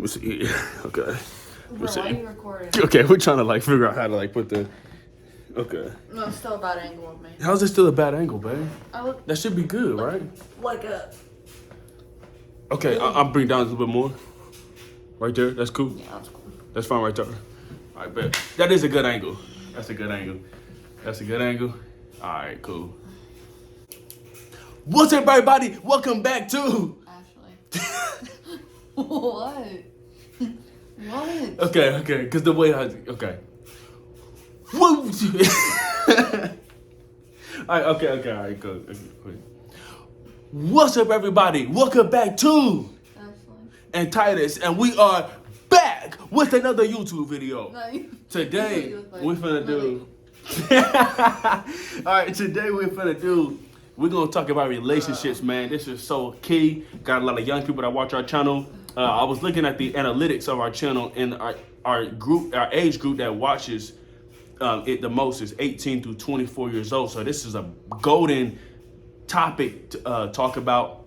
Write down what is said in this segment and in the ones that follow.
see. Okay. Bro, why are you recording? Okay, we're trying to like figure out how to like put the. Okay. No, it's still a bad angle of me. How's it still a bad angle, babe? I look That should be good, right? like a. Okay, I'll bring down a little bit more. Right there. That's cool. Yeah, that's cool. That's fine right there. All right, bet. That is a good angle. That's a good angle. That's a good angle. All right, cool. What's up, everybody? Welcome back to. Ashley. What? What? Okay, because the way I. Okay. Woo! All right, go. What's up, everybody? Welcome back to Untitled, and we are back with another YouTube video. Today, we're finna do. All right, today we're gonna talk about relationships, man. This is so key. Got a lot of young people that watch our channel. I was looking at the analytics of our channel, and our age group that watches it the most is 18 through 24 years old. So this is a golden topic to talk about,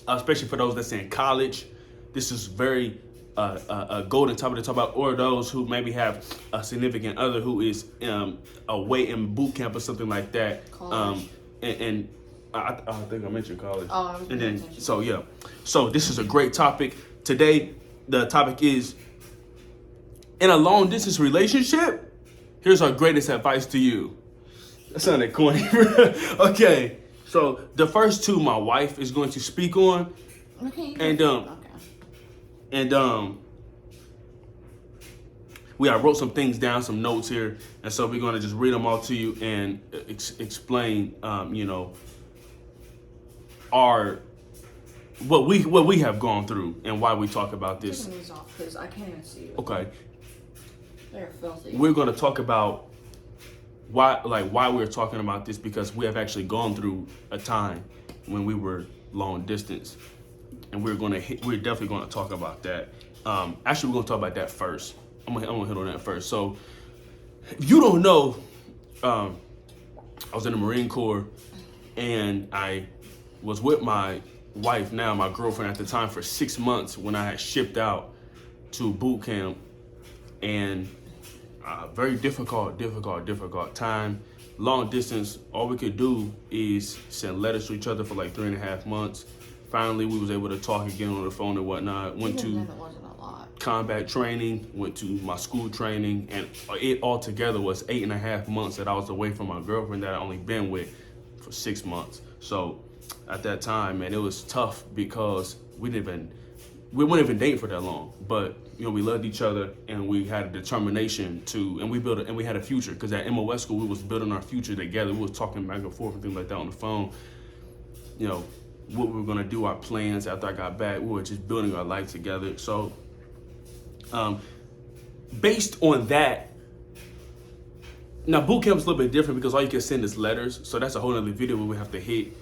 especially for those that's in college. This is very a golden topic to talk about, or those who maybe have a significant other who is away in boot camp or something like that. And I think I mentioned college. Oh, and then so yeah, so this is a great topic today. The topic is, in a long distance relationship, here's our greatest advice to you. That sounded corny. Okay, so the first two my wife is going to speak on, and I wrote some things down, some notes here, and so we're going to just read them all to you and explain, what we have gone through and why we talk about this. Taking these off because I can't even see you. Okay. They're filthy. We're going to talk about why we're talking about this, because we have actually gone through a time when we were long distance, and we're definitely going to talk about that. Actually, we're going to talk about that first. I'm gonna hit on that first. So, if you don't know, I was in the Marine Corps, and I was with my wife, now my girlfriend at the time, for 6 months when I had shipped out to boot camp, and very difficult time. Long distance, all we could do is send letters to each other for like 3.5 months. Finally, we was able to talk again on the phone and whatnot. Went to combat training, went to my school training, and it altogether was 8.5 months that I was away from my girlfriend that I only been with for 6 months. So at that time, man, it was tough because we weren't even dating for that long, but we loved each other, and we had a determination and we had a future, because at MOS school we was building our future together. We was talking back and forth and things like that on the phone. What we were gonna do, our plans after I got back. We were just building our life together. So based on that, now boot camp's a little bit different because all you can send is letters. So that's a whole other video we have to hit.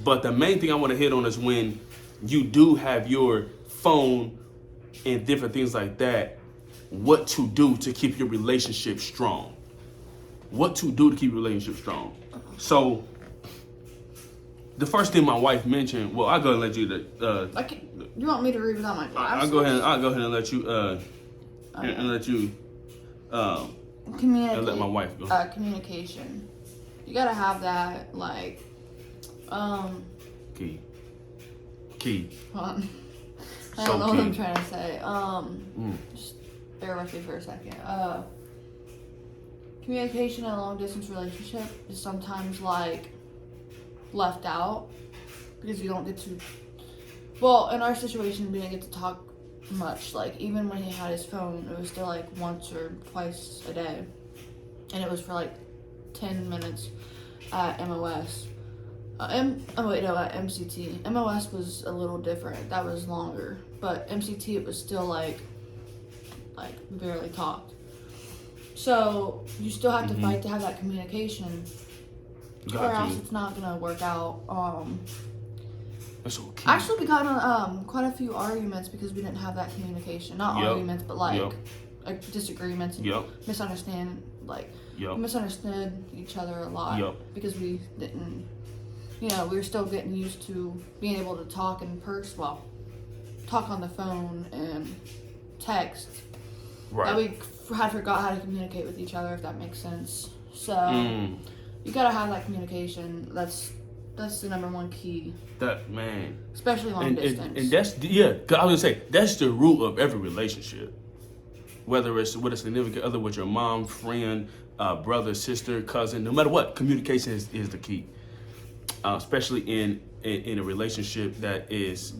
But the main thing I want to hit on is when you do have your phone and different things like that, what to do to keep your relationship strong. So the first thing my wife mentioned, well, I'll go and let you. You want me to read without my glasses? I'll go ahead and let you. And let you. And let my wife go. Communication. You gotta have that, like. Key. Hold on. I don't know what I'm trying to say. Just bear with me for a second. Communication in a long distance relationship is sometimes like left out because you don't get to. Well, in our situation, we didn't get to talk much. Like, even when he had his phone, it was still like once or twice a day, and it was for like 10 minutes at MOS. At MCT. MOS was a little different. That was longer, but MCT, it was still like barely talked. So you still have to fight to have that communication, or else it's not gonna work out. That's okay. Actually, we got in quite a few arguments because we didn't have that communication. Not arguments, but like disagreements, misunderstanding. Like we misunderstood each other a lot because we didn't. We were still getting used to being able to talk in person. Well, talk on the phone and text. Right. That we had forgot how to communicate with each other, if that makes sense. So you gotta have that communication. That's the number one key. That man. Especially long distance. And that's 'cause I was gonna say that's the root of every relationship. Whether it's with a significant other, with your mom, friend, brother, sister, cousin, no matter what, communication is the key. Especially in a relationship that is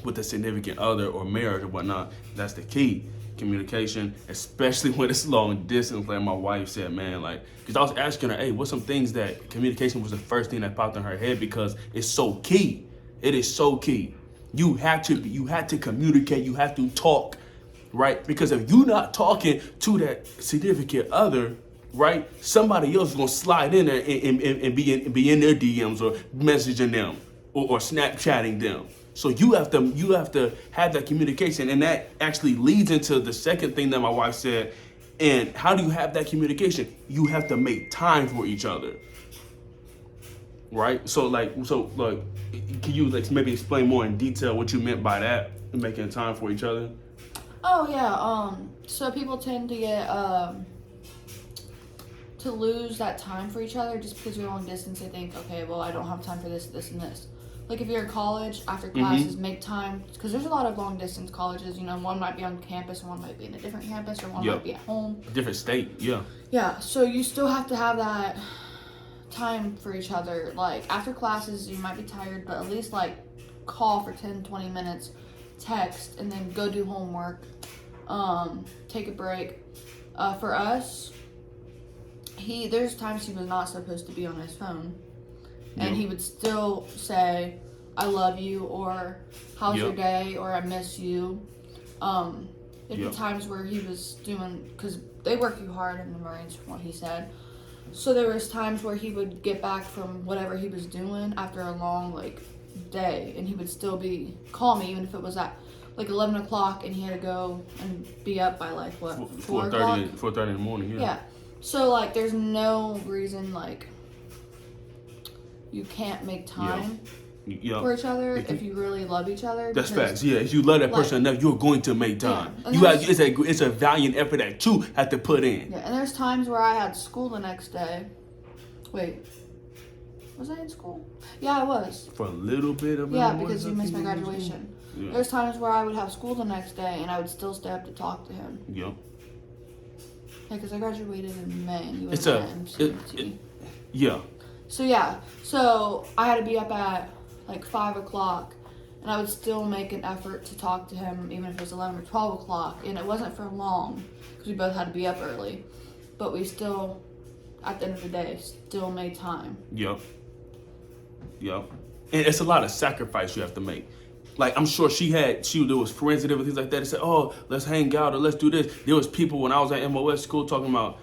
with a significant other or marriage or whatnot, that's the key. Communication, especially when it's long distance, like my wife said, man, like, because I was asking her, hey, what's some things that communication was the first thing that popped in her head, because it's so key. It is so key. You have to communicate, you have to talk, right? Because if you're not talking to that significant other, right, somebody else is gonna slide in there and be in their DMs or messaging them or Snapchatting them. So you have to have that communication, and that actually leads into the second thing that my wife said. And how do you have that communication? You have to make time for each other, right? So can you maybe explain more in detail what you meant by that, making time for each other? Oh yeah. So people tend to get to lose that time for each other just because you're long distance. They think, okay, well, I don't have time for this, this, and this. Like if you're in college, after classes, make time, because there's a lot of long distance colleges. You know, one might be on campus, and one might be in a different campus, or one might be at home. Different state, yeah. Yeah, so you still have to have that time for each other. Like after classes, you might be tired, but at least like call for 10, 20 minutes, text, and then go do homework, take a break. For us, there's times he was not supposed to be on his phone. And he would still say, I love you, or how's your day, or I miss you. It'd be times where he was doing, because they work you hard in the Marines from what he said. So there was times where he would get back from whatever he was doing after a long day, and he would still call me, even if it was at 11 o'clock and he had to go and be up by 4 o'clock? 4:30 in the morning, Yeah. So there's no reason you can't make time for each other if you really love each other. That's facts. Yeah, if you love that person enough, you're going to make time. Yeah. It's a valiant effort that you have to put in. Yeah, and there's times where I had school the next day. Wait, was I in school? Yeah, I was. For a little bit of it. Yeah, because you missed my graduation. Yeah. There's times where I would have school the next day and I would still stay up to talk to him. Yeah. Yeah, because I graduated in May and he was in MCT. Yeah. So I had to be up at 5 o'clock, and I would still make an effort to talk to him, even if it was 11 or 12 o'clock, and it wasn't for long, because we both had to be up early, but we still, at the end of the day, still made time. Yep. And it's a lot of sacrifice you have to make. I'm sure there was friends and everything like that that said, oh, let's hang out or let's do this. There was people when I was at MOS school talking about,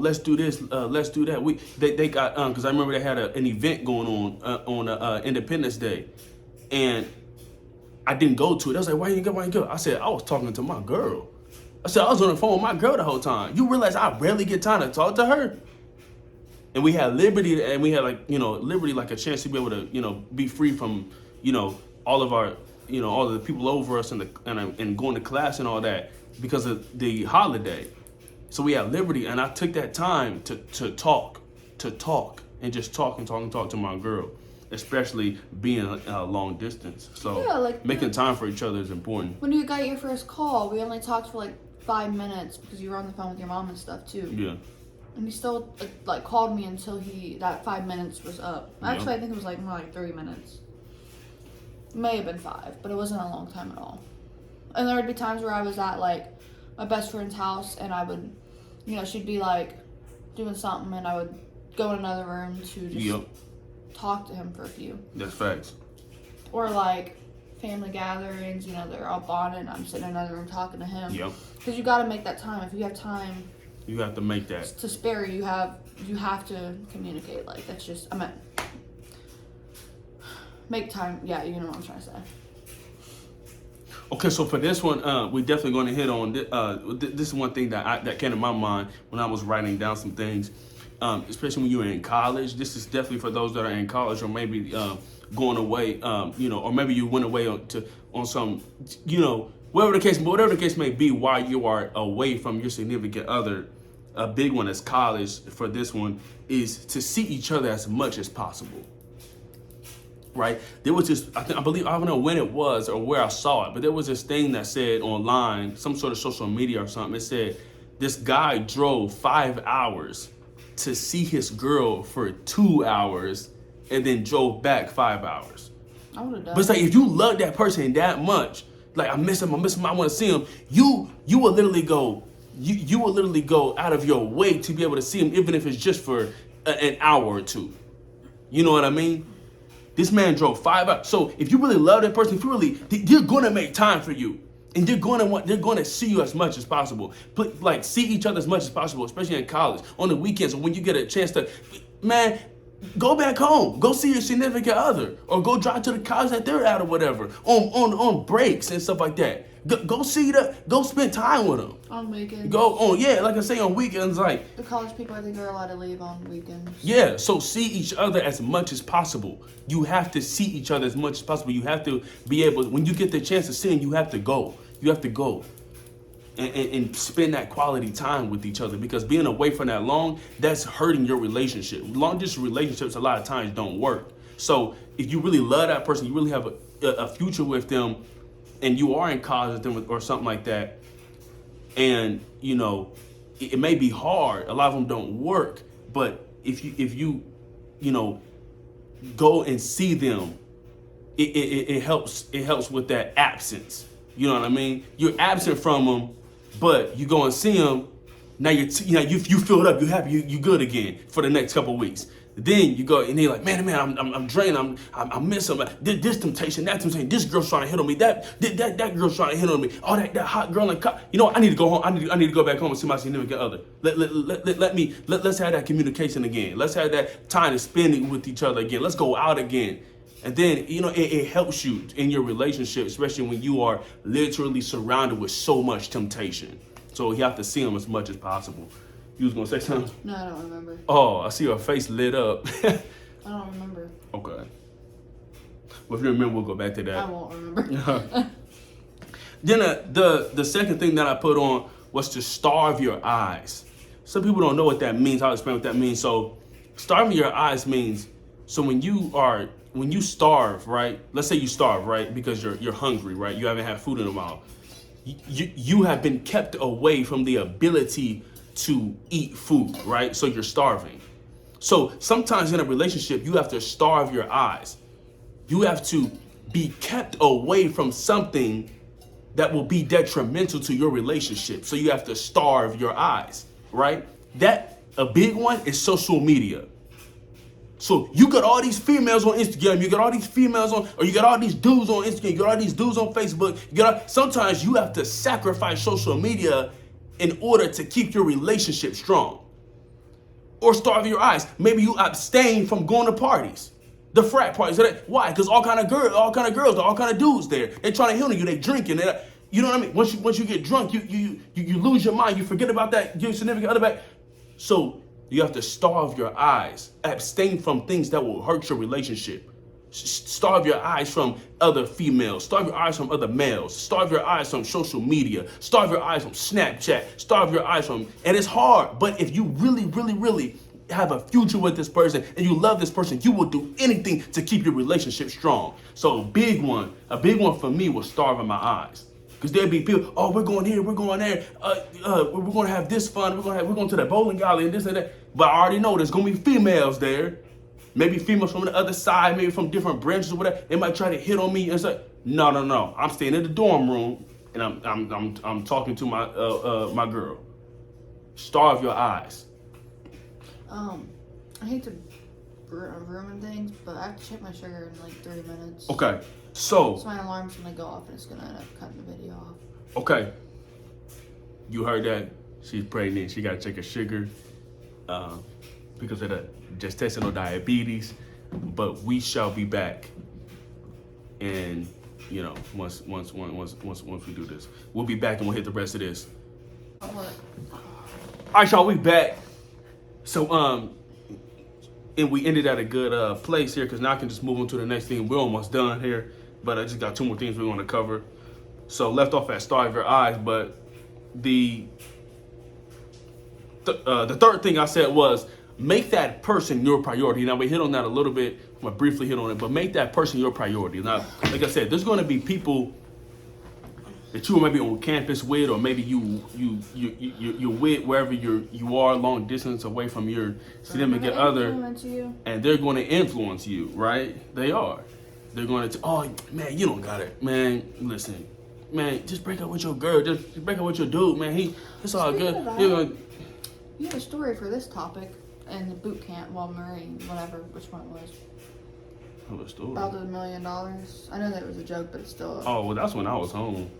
let's do this, let's do that. They got because I remember they had an event going on Independence Day, and I didn't go to it. I was like, why you didn't go? I said I was talking to my girl. I said I was on the phone with my girl the whole time. You realize I rarely get time to talk to her, and we had liberty, and we had liberty, a chance to be able to be free from all of our all of the people over us and going to class and all that because of the holiday. So we had liberty, and I took that time to talk, and just talk to my girl, especially being long distance. So making time for each other is important. When you got your first call, we only talked for 5 minutes because you were on the phone with your mom and stuff too. Yeah. And he still called me until that 5 minutes was up. Actually, I think it was more like 3 minutes. It may have been 5, but it wasn't a long time at all. And there would be times where I was at my best friend's house, and I would, she'd be doing something, and I would go in another room to just talk to him for a few. That's facts. Or family gatherings, they're all bonding, and I'm sitting in another room talking to him. Yep. Because you got to make that time. If you have time, you have to make that to spare. You have to communicate. That's just make time. Yeah, you know what I'm trying to say. Okay, so for this one, we're definitely going to hit on this is one thing that came to my mind when I was writing down some things, especially when you're in college. This is definitely for those that are in college or maybe going away, or maybe you went away on some, whatever the case may be, while you are away from your significant other. A big one is college for this one is to see each other as much as possible. Right? There was this, I don't know when it was or where I saw it, but there was this thing that said online, some sort of social media or something. It said this guy drove 5 hours to see his girl for 2 hours and then drove back 5 hours. I would have done. But it's like, if you love that person that much, like I miss him, I want to see him, you will literally go, you will literally go out of your way to be able to see him, even if it's just for an hour or two. You know what I mean? This man drove 5 hours. So if you really love that person, they're gonna make time for you, and they're gonna see you as much as possible. Like, see each other as much as possible, especially in college, on the weekends, or when you get a chance to, man, go back home, go see your significant other, or go drive to the college that they're at or whatever, on breaks and stuff like that. Go spend time with them. On weekends. Like I say, on weekends, like. The college people, I think, are allowed to leave on weekends. Yeah, so see each other as much as possible. You have to see each other as much as possible. You have to be able, when you get the chance to see them, you have to go. You have to go and spend that quality time with each other, because being away for that long, that's hurting your relationship. Long distance relationships a lot of times don't work. So if you really love that person, you really have a future with them, and you are in college with them or something like that, and it may be hard. A lot of them don't work, but if you go and see them, it helps with that absence. You know what I mean? You're absent from them, but you go and see them. Now you filled up. You happy. You good again for the next couple of weeks. Then you go and they're like, man, I'm drained. I miss him. This temptation, that temptation. This girl's trying to hit on me. That girl's trying to hit on me. Oh, that hot girl in college. I need to go home. I need to go back home and see my significant other. Let's have that communication again. Let's have that time to spend it with each other again. Let's go out again. And then, it helps you in your relationship, especially when you are literally surrounded with so much temptation. So you have to see them as much as possible. You was going to say something? No, I don't remember. Oh, I see your face lit up. I don't remember. Okay. Well, if you remember, we'll go back to that. I won't remember. Then the second thing that I put on was to starve your eyes. Some people don't know what that means. I'll explain what that means. So starving your eyes means, so when you starve, right? Let's say you starve, right? Because you're hungry, right? You haven't had food in a while. You have been kept away from the ability to eat food, right? So you're starving. So sometimes in a relationship, you have to starve your eyes. You have to be kept away from something that will be detrimental to your relationship. So you have to starve your eyes, right? A big one is social media. So you got all these females on Instagram, you got all these females or you got all these dudes on Instagram, you got all these dudes on Facebook. Sometimes you have to sacrifice social media in order to keep your relationship strong. Or starve your eyes. Maybe you abstain from going to parties, the frat parties. Why? Because all kind of girls, all kind of dudes there. They're trying to handle you. They drinking. You know what I mean? Once you get drunk, you lose your mind. You forget about that your significant other back. So you have to starve your eyes. Abstain from things that will hurt your relationship. Starve your eyes from other females. Starve your eyes from other males. Starve your eyes from social media. Starve your eyes from Snapchat. Starve your eyes from, and it's hard, but if you really, really, really have a future with this person and you love this person, you will do anything to keep your relationship strong. So a big one for me was starving my eyes. Because there'd be people, oh, we're going here, we're going there, we're going to have this fun, we're going to the bowling alley and this and that. But I already know there's going to be females there. Maybe females from the other side, maybe from different branches or whatever. They might try to hit on me and say, no. I'm staying in the dorm room and I'm talking to my girl. Starve your eyes. I hate to ruin things, but I have to check my sugar in like 30 minutes. Okay, so my alarm's gonna go off and it's gonna end up cutting the video off. Okay, you heard that? She's pregnant. She gotta check her sugar because of the gestational diabetes. But we shall be back, and once we do this, we'll be back and we'll hit the rest of this. What? All right, y'all, we back. So and we ended at a good place here because now I can just move on to the next thing. We're almost done here, but I just got 2 more things we want to cover. So left off at Star of Your Eyes, but the third thing I said was make that person your priority. Now we hit on that a little bit. I'm gonna briefly hit on it, but make that person your priority. Now, like I said, there's gonna be people that you may be on campus with, or maybe you're with wherever you are, long distance away from your significant other, and they're going to influence you, right? They are. They're going to, oh man, you don't got it, man. Listen, man, just break up with your girl, just break up with your dude, man. It's all good. You have a story for this topic in the boot camp while Marine, whatever, which one it was. What story? About the $1 million. I know that was a joke, but it's still. Oh well, that's when I was home.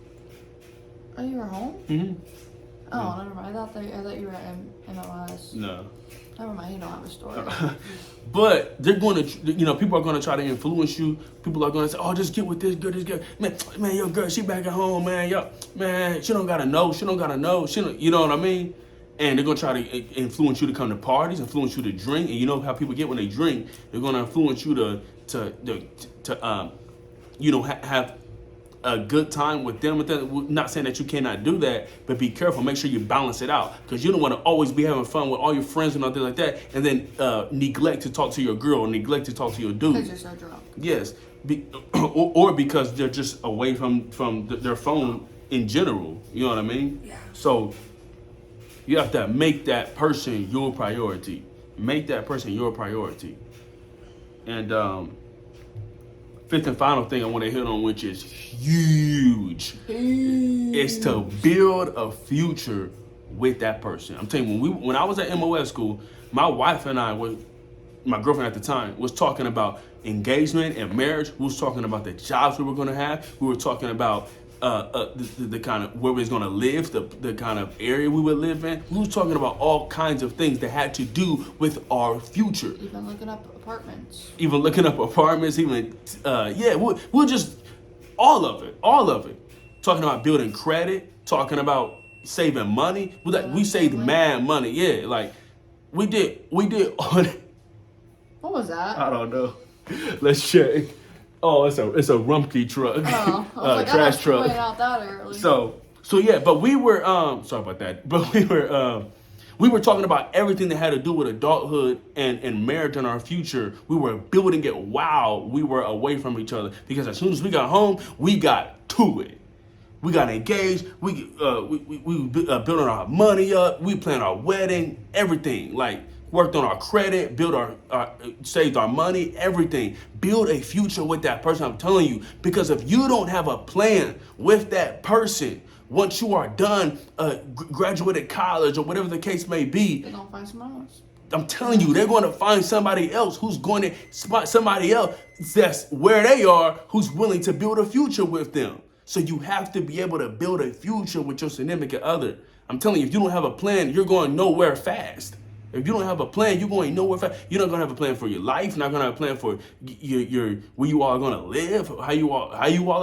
Oh, you were home? Mm-hmm. Oh, never mind. I thought you were at MOS. No. Never mind. You don't have a story. But they're going to, people are going to try to influence you. People are going to say, oh, just get with this girl. Man, your girl, she back at home, man. Yo, man, she don't got to know. She don't got to know. You know what I mean? And they're going to try to influence you to come to parties, influence you to drink. And you know how people get when they drink. They're going to influence you to have a good time with them. Not saying that you cannot do that, but be careful. Make sure you balance it out, because you don't want to always be having fun with all your friends and all things like that, and then neglect to talk to your girl, or neglect to talk to your dude. Because you're so drunk. Yes, or because they're just away from their phone in general. You know what I mean? Yeah. So you have to make that person your priority. Make that person your priority. And fifth and final thing I want to hit on, which is huge, is to build a future with that person. I'm telling you, when I was at MOS school, my wife and I, my girlfriend at the time, was talking about engagement and marriage. We was talking about the jobs we were going to have. We were talking about the kind of where we was going to live, the kind of area we would live in. We was talking about all kinds of things that had to do with our future. Even looking up apartments. We'll just all of it. Talking about building credit, talking about saving money. We saved mad money. Yeah, like we did all that. What was that? I don't know. Let's check. Oh, it's a Rumpke truck. Oh, I was like, trash truck. Out that early. So yeah, but we were sorry about that. But we were talking about everything that had to do with adulthood and marriage and our future. We were building it while we were away from each other, because as soon as we got home, we got to it. We got engaged. We building our money up. We planned our wedding. Everything, like, worked on our credit, saved our money, everything. Build a future with that person, I'm telling you. Because if you don't have a plan with that person, once you are done, graduated college or whatever the case may be, they're gonna find someone else. I'm telling you, they're going to find somebody else who's going to spot somebody else that's where they are, who's willing to build a future with them. So you have to be able to build a future with your significant other. I'm telling you, if you don't have a plan, you're going nowhere fast. If you don't have a plan, you're going nowhere fast. You're not going to have a plan for your life. Not going to have a plan for your where you all are going to live, how you all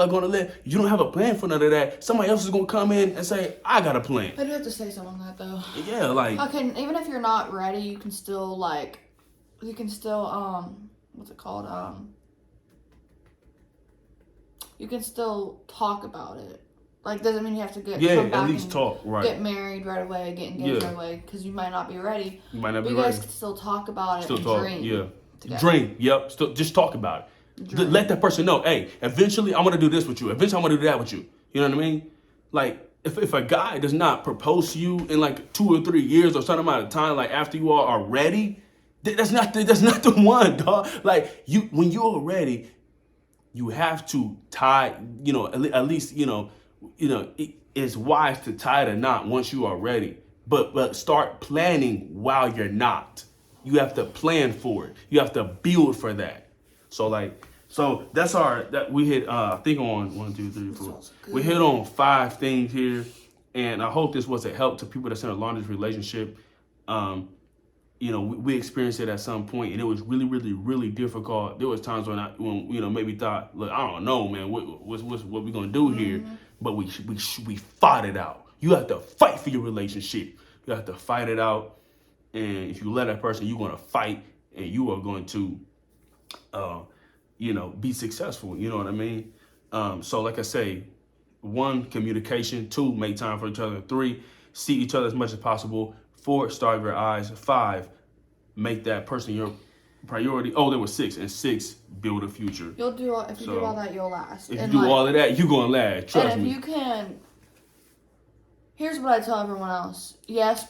are going to live. You don't have a plan for none of that. Somebody else is going to come in and say, I got a plan. I do have to say something on that, though. Yeah, like. Okay, even if you're not ready, you can still, what's it called? You can still talk about it. Like, doesn't mean you have to come back at least talk, right? Get married right away, get engaged right away, because you might not be ready. You might not be ready. ready. You guys can still talk about it still and talk, dream. Yeah. Together. Dream, yep. Still, just talk about it. Let that person know, hey, eventually I'm going to do this with you. Eventually I'm going to do that with you. You know what I mean? Like, if a guy does not propose to you in like 2 or 3 years or some amount of time, like after you all are ready, that's not the one, dog. Like, when you're ready, you have to tie, at least, it's wise to tie the knot once you are ready. But start planning while you're not. You have to plan for it. You have to build for that. So that's that we hit, I think on 1, 2, 3, 4. We hit on 5 things here. And I hope this was a help to people that's in a long-distance relationship. We experienced it at some point, and it was really, really, really difficult. There was times when maybe thought, look, I don't know, man, what we gonna do here? But we fought it out. You have to fight for your relationship. You have to fight it out, and if you let that person, you're gonna fight, and you are going to, be successful. You know what I mean? So like I say, 1, communication. 2, make time for each other. 3, see each other as much as possible. 4, starve your eyes. 5, make that person your priority. Oh, there was 6. And 6, build a future. You'll do all, if you do all that, you'll last. If you do all of that, you're going to last. Trust me. me. And if you can, here's what I tell everyone else. Yes,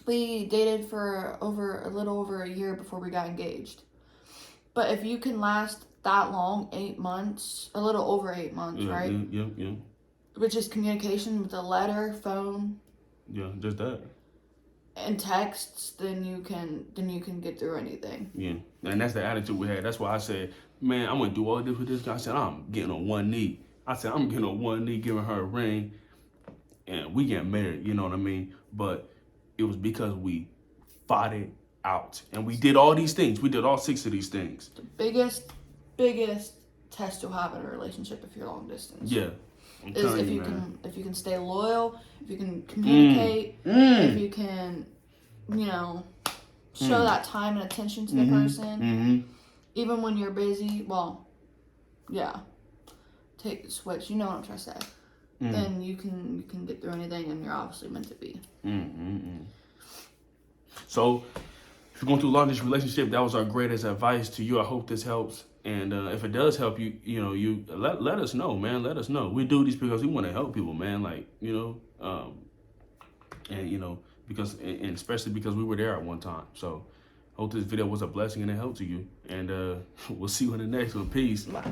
we dated for a little over a year before we got engaged. But if you can last that long, 8 months, a little over 8 months, right? Yeah. Which is communication with a letter, phone. Yeah, just that. And texts, then you can get through anything. Yeah, and that's the attitude we had. That's why I said, man, I'm gonna do all this with this guy. I said, I'm getting on one knee. I'm getting on one knee, giving her a ring, and we get married. You know what I mean? But it was because we fought it out, and we did all these things. We did all 6 of these things. The biggest test you'll have in a relationship if you're long distance. Yeah. Is if you can stay loyal, if you can communicate, if you can, show that time and attention to the person, even when you're busy. Well, yeah, take the switch. You know what I'm trying to say. Then you can get through anything, and you're obviously meant to be. So, if you're going through a long distance relationship, that was our greatest advice to you. I hope this helps. And if it does help you, you let us know, man. Let us know. We do this because we want to help people, man. Like, because especially because we were there at one time. So, hope this video was a blessing and a help to you. And we'll see you in the next one. Peace. Bye.